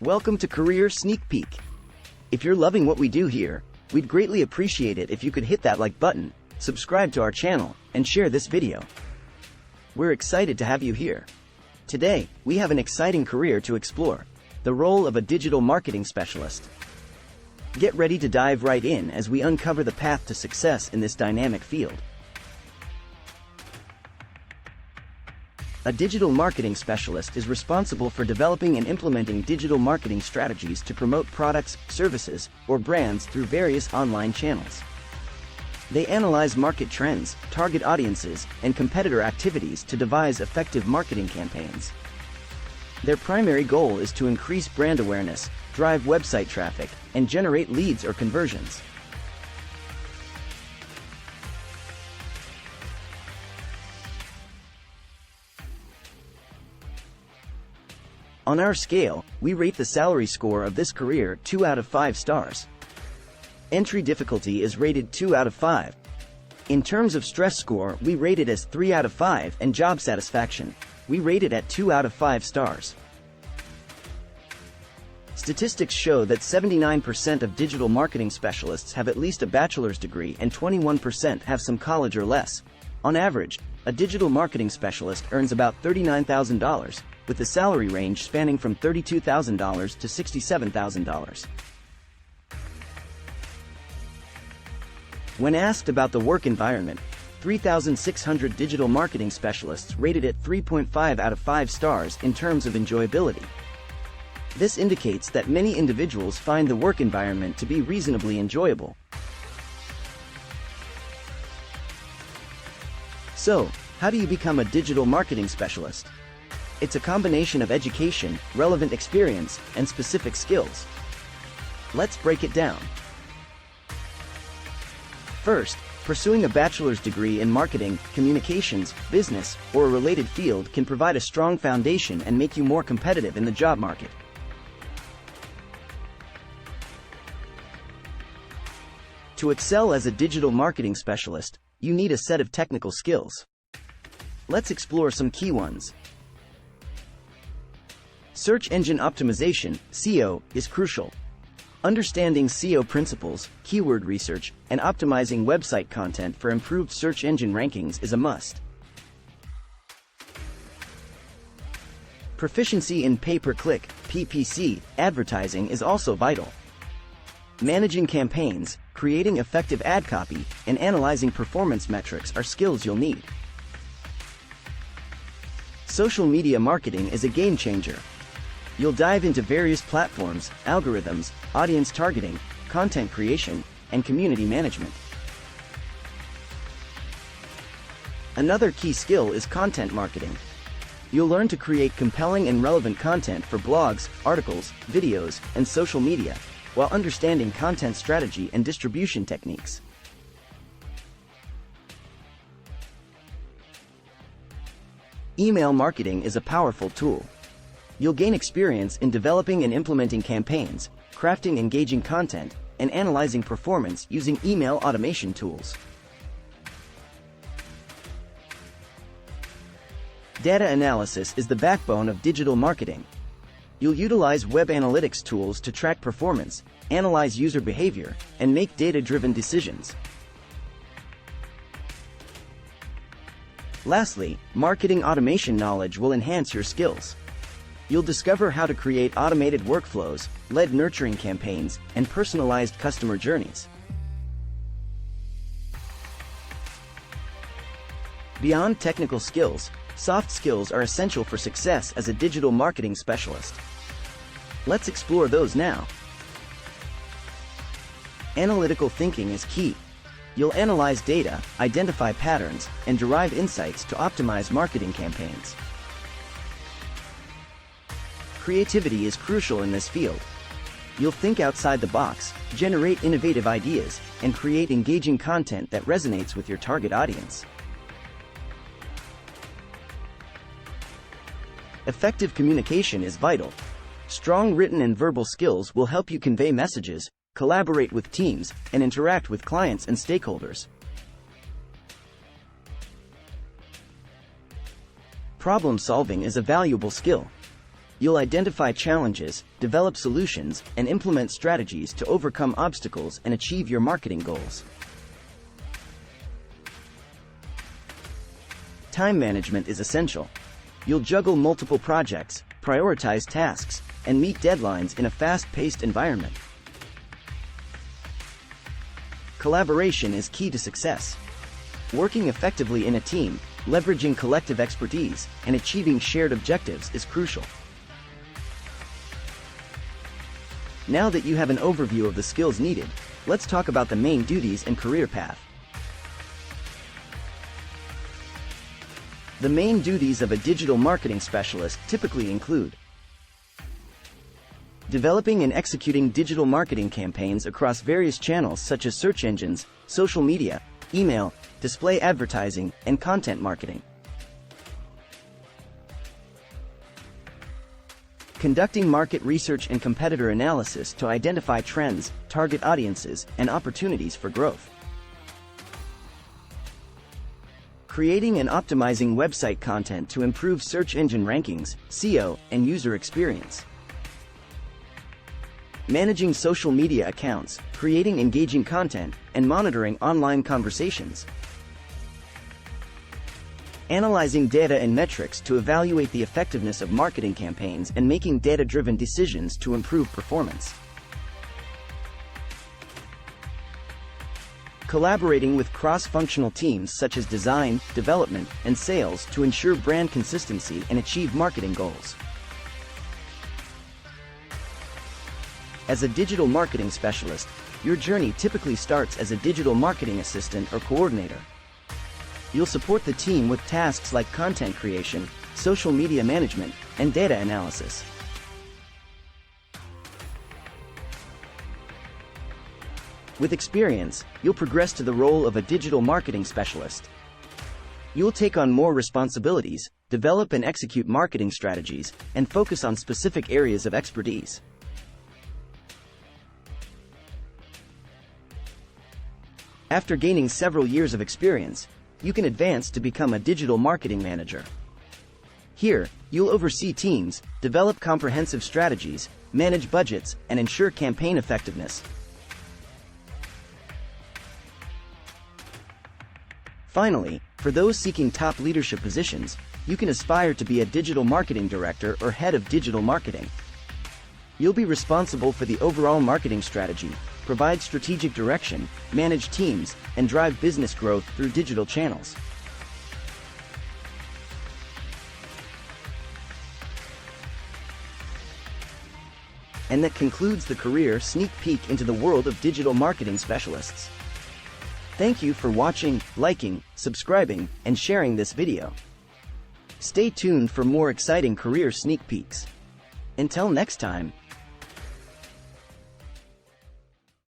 Welcome to Career Sneak Peek. If you're loving what we do here, we'd greatly appreciate it if you could hit that like button, subscribe to our channel, and share this video. We're excited to have you here. Today, we have an exciting career to explore: the role of a digital marketing specialist. Get ready to dive right in as we uncover the path to success in this dynamic field. A digital marketing specialist is responsible for developing and implementing digital marketing strategies to promote products, services, or brands through various online channels. They analyze market trends, target audiences, and competitor activities to devise effective marketing campaigns. Their primary goal is to increase brand awareness, drive website traffic, and generate leads or conversions. On our scale, we rate the salary score of this career 2 out of 5 stars. Entry difficulty is rated 2 out of 5. In terms of stress score, we rate it as 3 out of 5, and job satisfaction, we rate it at 2 out of 5 stars. Statistics show that 79% of digital marketing specialists have at least a bachelor's degree and 21% have some college or less. On average, a digital marketing specialist earns about $39,000, with the salary range spanning from $32,000 to $67,000. When asked about the work environment, 3,600 digital marketing specialists rated it 3.5 out of 5 stars in terms of enjoyability. This indicates that many individuals find the work environment to be reasonably enjoyable. So, how do you become a digital marketing specialist? It's a combination of education, relevant experience, and specific skills. Let's break it down. First, pursuing a bachelor's degree in marketing, communications, business, or a related field can provide a strong foundation and make you more competitive in the job market. To excel as a digital marketing specialist, you need a set of technical skills. Let's explore some key ones. Search engine optimization, SEO, is crucial. Understanding SEO principles, keyword research, and optimizing website content for improved search engine rankings is a must. Proficiency in pay-per-click, PPC, advertising is also vital. Managing campaigns, creating effective ad copy, and analyzing performance metrics are skills you'll need. Social media marketing is a game changer. You'll dive into various platforms, algorithms, audience targeting, content creation, and community management. Another key skill is content marketing. You'll learn to create compelling and relevant content for blogs, articles, videos, and social media, while understanding content strategy and distribution techniques. Email marketing is a powerful tool. You'll gain experience in developing and implementing campaigns, crafting engaging content, and analyzing performance using email automation tools. Data analysis is the backbone of digital marketing. You'll utilize web analytics tools to track performance, analyze user behavior, and make data-driven decisions. Lastly, marketing automation knowledge will enhance your skills. You'll discover how to create automated workflows, lead nurturing campaigns, and personalized customer journeys. Beyond technical skills, soft skills are essential for success as a digital marketing specialist. Let's explore those now. Analytical thinking is key. You'll analyze data, identify patterns, and derive insights to optimize marketing campaigns. Creativity is crucial in this field. You'll think outside the box, generate innovative ideas, and create engaging content that resonates with your target audience. Effective communication is vital. Strong written and verbal skills will help you convey messages, collaborate with teams, and interact with clients and stakeholders. Problem solving is a valuable skill. You'll identify challenges, develop solutions, and implement strategies to overcome obstacles and achieve your marketing goals. Time management is essential. You'll juggle multiple projects, prioritize tasks, and meet deadlines in a fast-paced environment. Collaboration is key to success. Working effectively in a team, leveraging collective expertise, and achieving shared objectives is crucial. Now that you have an overview of the skills needed, let's talk about the main duties and career path. The main duties of a digital marketing specialist typically include developing and executing digital marketing campaigns across various channels such as search engines, social media, email, display advertising, and content marketing. Conducting market research and competitor analysis to identify trends, target audiences, and opportunities for growth. Creating and optimizing website content to improve search engine rankings, SEO, and user experience. Managing social media accounts, creating engaging content, and monitoring online conversations. Analyzing data and metrics to evaluate the effectiveness of marketing campaigns and making data-driven decisions to improve performance. Collaborating with cross-functional teams such as design, development, and sales to ensure brand consistency and achieve marketing goals. As a digital marketing specialist, your journey typically starts as a digital marketing assistant or coordinator. You'll support the team with tasks like content creation, social media management, and data analysis. With experience, you'll progress to the role of a digital marketing specialist. You'll take on more responsibilities, develop and execute marketing strategies, and focus on specific areas of expertise. After gaining several years of experience, you can advance to become a digital marketing manager. Here, you'll oversee teams, develop comprehensive strategies, manage budgets, and ensure campaign effectiveness. Finally, for those seeking top leadership positions, you can aspire to be a digital marketing director or head of digital marketing. You'll be responsible for the overall marketing strategy, provide strategic direction, manage teams, and drive business growth through digital channels. And that concludes the career sneak peek into the world of digital marketing specialists. Thank you for watching, liking, subscribing, and sharing this video. Stay tuned for more exciting career sneak peeks. Until next time.